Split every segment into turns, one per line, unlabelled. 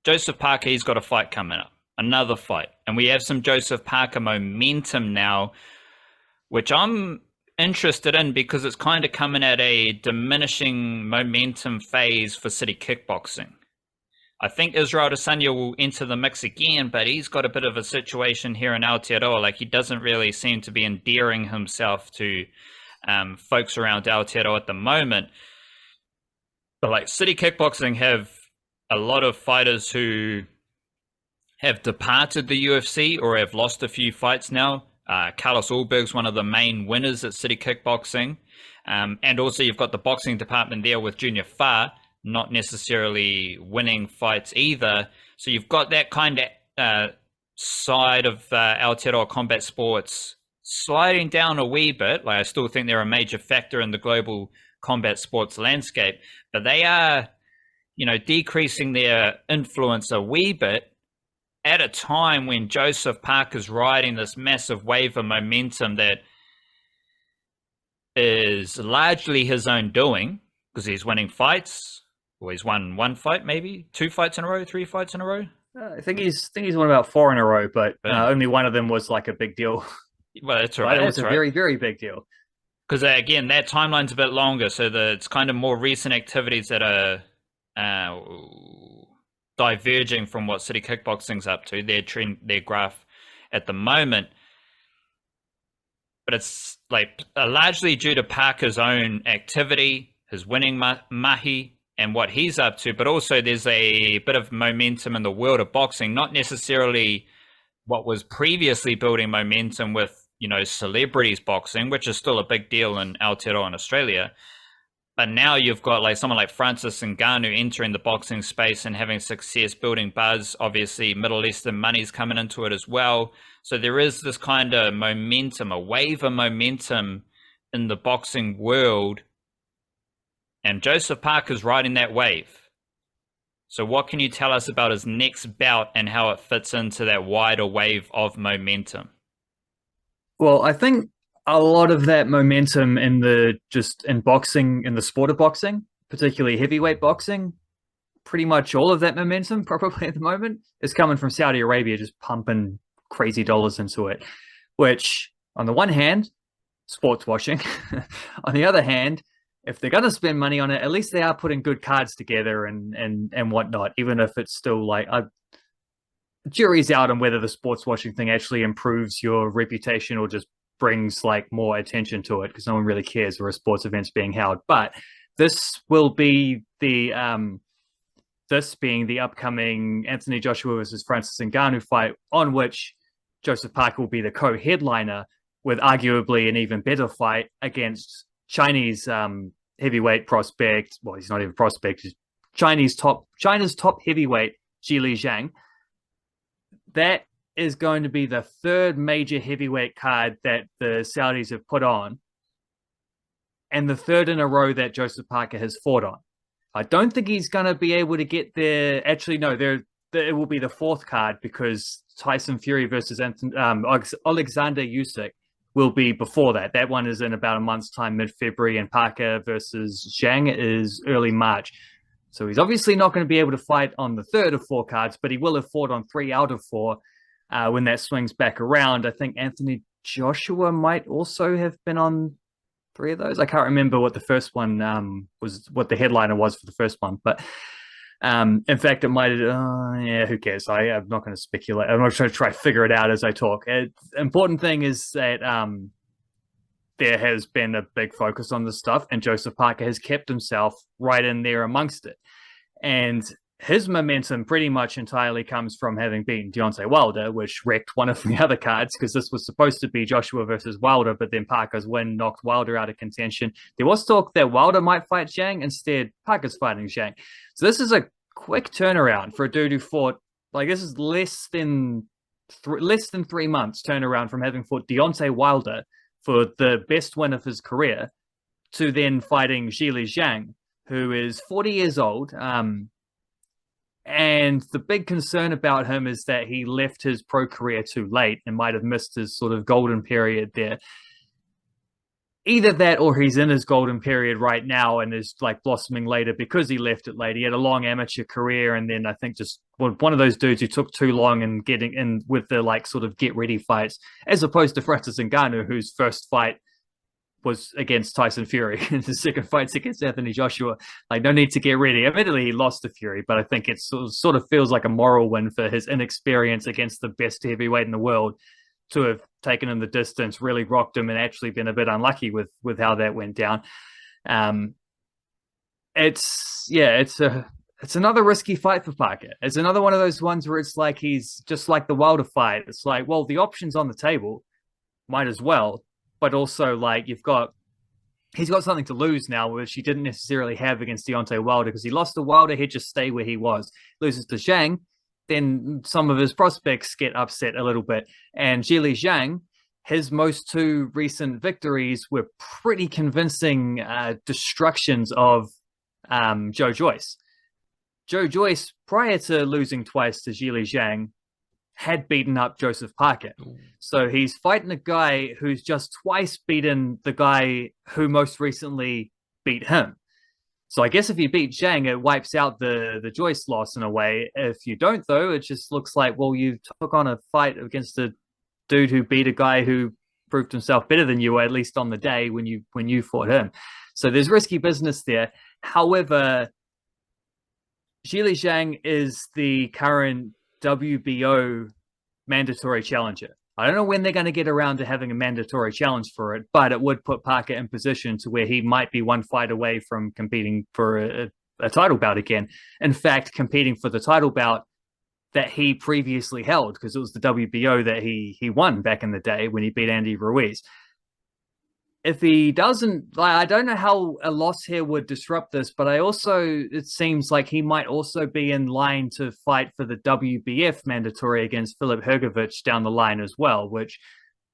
Joseph Parker, he's got a fight coming up, another fight. And we have some Joseph Parker momentum now, which I'm interested in because it's kind of coming at a diminishing momentum phase for City Kickboxing. I think Israel Adesanya will enter the mix again, but he's got a bit of a situation here in Aotearoa. Like, he doesn't really seem to be endearing himself to folks around Aotearoa at the moment. But like, City Kickboxing have a lot of fighters who have departed the UFC or have lost a few fights now. Carlos Ulberg's one of the main winners at City Kickboxing. And also you've got the boxing department there with Junior Fa, not necessarily winning fights either. So you've got that kind of side of Aotearoa combat sports sliding down a wee bit. Like, I still think they're a major factor in the global combat sports landscape, but they are, decreasing their influence a wee bit at a time when Joseph Parker's riding this massive wave of momentum that is largely his own doing, because he's winning fights. Well, he's won one fight, maybe 2 fights in a row, 3 fights in a row.
I think he's won about 4 in a row, but only one of them was like a big deal.
Well, that's right.
It was a very, very big deal.
Because again, that timeline's a bit longer, so it's kind of more recent activities that are diverging from what City Kickboxing's up to. Their graph at the moment, but it's like largely due to Parker's own activity, his winning mahi, and what he's up to, but also there's a bit of momentum in the world of boxing, not necessarily what was previously building momentum with, celebrities boxing, which is still a big deal in Aotearoa in Australia. But now you've got like someone like Francis Ngannou entering the boxing space and having success, building buzz. Obviously, Middle Eastern money's coming into it as well. So there is this kind of momentum, a wave of momentum in the boxing world. And Joseph Parker's riding that wave. So what can you tell us about his next bout and how it fits into that wider wave of momentum?
Well, I think a lot of that momentum in boxing, in the sport of boxing, particularly heavyweight boxing, pretty much all of that momentum probably at the moment is coming from Saudi Arabia, just pumping crazy dollars into it, which on the one hand, sports washing. On the other hand, if they're going to spend money on it, at least they are putting good cards together and whatnot, even if it's still like jury's out on whether the sports washing thing actually improves your reputation or just brings like more attention to it, because no one really cares where a sports event's being held. But this will be this being the upcoming Anthony Joshua versus Francis Ngannou fight, on which Joseph Parker will be the co-headliner, with arguably an even better fight against Chinese heavyweight prospect. Well, he's not even a prospect. He's China's top heavyweight, Zhilei Zhang. That is going to be the 3rd major heavyweight card that the Saudis have put on, and the 3rd in a row that Joseph Parker has fought on. I don't think he's going to be able to get there. Actually, no, it will be the 4th card, because Tyson Fury versus Alexander Usyk will be before that. That one is in about a month's time, mid-February, and Parker versus Zhang is early March. So he's obviously not going to be able to fight on the 3rd of 4 cards, but he will have fought on 3 out of 4 when that swings back around. I think Anthony Joshua might also have been on 3 of those. I can't remember what the first one was, what the headliner was for the first one, but in fact, it might. Who cares? I'm not going to speculate. I'm not going to try to figure it out as I talk. Important thing is that there has been a big focus on this stuff, and Joseph Parker has kept himself right in there amongst it. And his momentum pretty much entirely comes from having beaten Deontay Wilder, which wrecked one of the other cards, because this was supposed to be Joshua versus Wilder, but then Parker's win knocked Wilder out of contention. There was talk that Wilder might fight Zhang. Instead, Parker's fighting Zhang. So this is a quick turnaround for a dude who fought, like, this is less than 3 months turnaround from having fought Deontay Wilder for the best win of his career to then fighting Zhilei Zhang, who is 40 years old. And the big concern about him is that he left his pro career too late and might have missed his sort of golden period there. either that or he's in his golden period right now and is like blossoming later because he left it late. He had a long amateur career, and then I think just one of those dudes who took too long in getting in with the like sort of get ready fights, as opposed to Francis Ngannou, whose first fight was against Tyson Fury and the second fight's against Anthony Joshua. Like, no need to get ready. Admittedly, he lost to Fury, but I think it sort of feels like a moral win for his inexperience against the best heavyweight in the world to have taken him the distance, really rocked him, and actually been a bit unlucky with how that went down. It's another risky fight for Parker. It's another one of those ones where it's like he's just like the Wilder fight. It's like, well, the option's on the table, might as well. But also, like, he's got something to lose now, which he didn't necessarily have against Deontay Wilder, because he lost to Wilder, he'd just stay where he was. Loses to Zhang, then some of his prospects get upset a little bit. And Zhilei Zhang, his most two recent victories were pretty convincing destructions of Joe Joyce. Joe Joyce, prior to losing twice to Zhilei Zhang, had beaten up Joseph Parker. So he's fighting a guy who's just twice beaten the guy who most recently beat him. So I guess if you beat Zhang, it wipes out the Joyce loss in a way. If you don't, though, it just looks like, well, you took on a fight against a dude who beat a guy who proved himself better than you, at least on the day when you fought him. So there's risky business there. However, Zhilei Zhang is the current WBO mandatory challenger. I don't know when they're going to get around to having a mandatory challenge for it, but it would put Parker in position to where he might be one fight away from competing for a title bout again. In fact, competing for the title bout that he previously held, because it was the WBO that he won back in the day when he beat Andy Ruiz. If he doesn't, I don't know how a loss here would disrupt this, but it seems like he might also be in line to fight for the WBF mandatory against Filip Hrgović down the line as well, which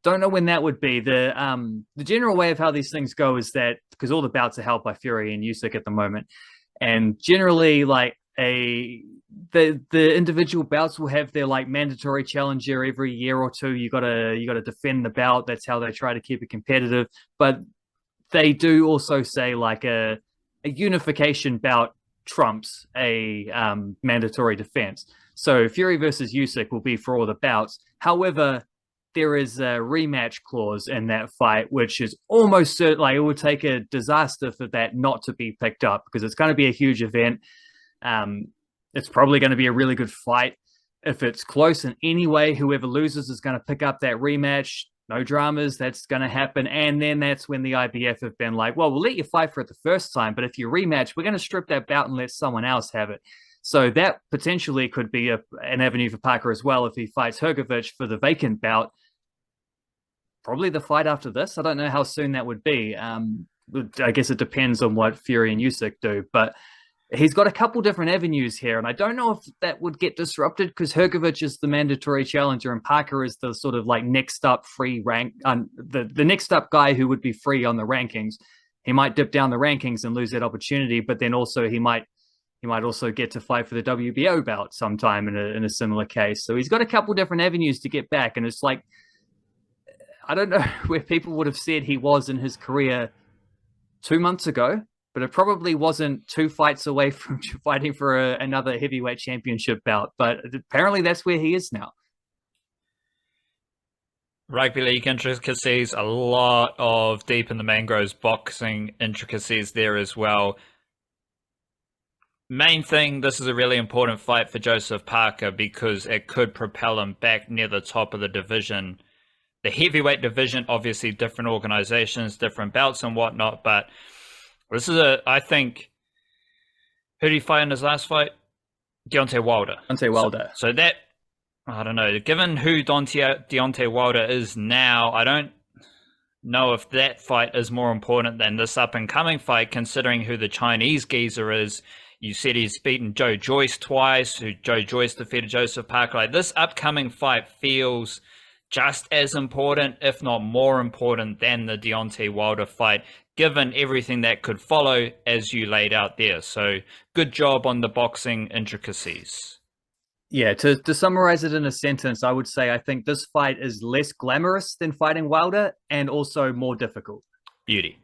don't know when that would be. The general way of how these things go is that, because all the bouts are held by Fury and Usyk at the moment, and generally like the individual bouts will have their like mandatory challenger every year or two. You gotta defend the bout. That's how they try to keep it competitive. But they do also say like a unification bout trumps a mandatory defense. So Fury versus Usyk will be for all the bouts. However, there is a rematch clause in that fight, which is almost certain. Like, it would take a disaster for that not to be picked up, because it's going to be a huge event. It's probably going to be a really good fight. If it's close in any way, whoever loses is going to pick up that rematch. No dramas. That's going to happen. And then that's when the IBF have been like, well, we'll let you fight for it the first time, but if you rematch, we're going to strip that bout and let someone else have it. So that potentially could be an avenue for Parker as well if he fights Hrgović for the vacant bout. Probably the fight after this. I don't know how soon that would be. I guess it depends on what Fury and Usyk do, but he's got a couple different avenues here, and I don't know if that would get disrupted, because Hrgović is the mandatory challenger and Parker is the sort of like next up free rank, the next up guy who would be free on the rankings. He might dip down the rankings and lose that opportunity, but then also he might also get to fight for the WBO bout sometime in a similar case. So he's got a couple different avenues to get back, and it's like, I don't know where people would have said he was in his career 2 months ago, but it probably wasn't 2 fights away from fighting for another heavyweight championship bout. But apparently that's where he is now.
Rugby league intricacies, a lot of deep in the mangroves boxing intricacies there as well. Main thing, this is a really important fight for Joseph Parker because it could propel him back near the top of the division. The heavyweight division, obviously different organizations, different belts and whatnot, but this is I think, who did he fight in his last fight? Deontay Wilder. So that, I don't know, given who Deontay Wilder is now, I don't know if that fight is more important than this up-and-coming fight, considering who the Chinese geezer is. You said he's beaten Joe Joyce twice, who Joe Joyce defeated Joseph Parker. Like, this upcoming fight feels just as important, if not more important, than the Deontay Wilder fight, given everything that could follow as you laid out there. So good job on the boxing intricacies.
Yeah, to summarize it in a sentence, I would say I think this fight is less glamorous than fighting Wilder and also more difficult.
Beauty.